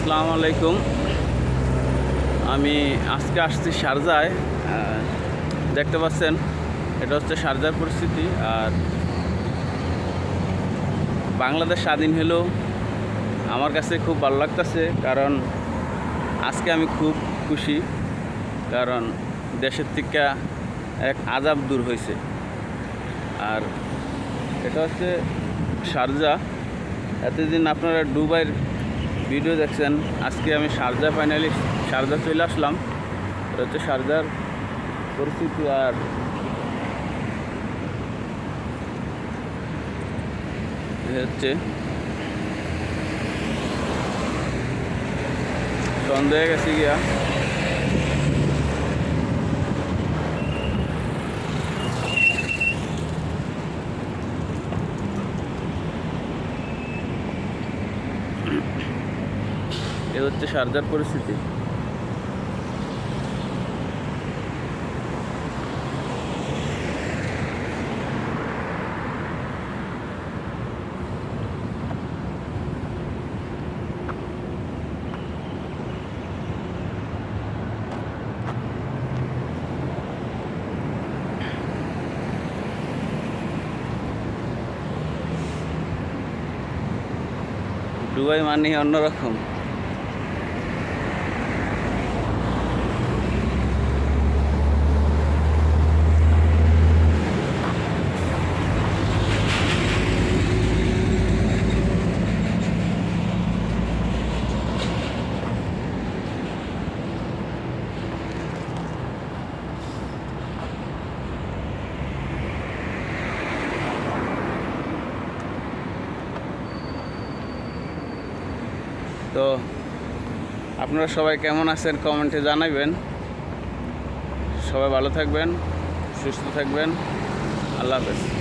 আসসালামু আলাইকুম। আমি আজকে আসছি শারজায়। দেখতে পাচ্ছেন এটা হচ্ছে শারজার পরিস্থিতি। আর বাংলাদেশ স্বাধীন হলেও আমার কাছে খুব ভালো লাগতেছে, কারণ আজকে আমি খুব খুশি, কারণ দেশের থেকে এক আযাব দূর হয়েছে। আর এটা হচ্ছে শারজা। এতদিন আপনারা দুবাইয়ের ভিডিও দেখছেন, আজকে আমি শারজা ফাইনালি শারজা চলে আসলাম। এটা হচ্ছে শারজার পরিস্থিতি। আর হচ্ছে সন্ধ্যা হয়ে গেছে গিয়া। এ হচ্ছে শারজার পরিস্থিতি। দুবাই মানে অন্যরকম। তো আপনারা সবাই কেমন আছেন কমেন্টে জানাবেন। সবাই ভালো থাকবেন, সুস্থ থাকবেন। আল্লাহ হাফেজ।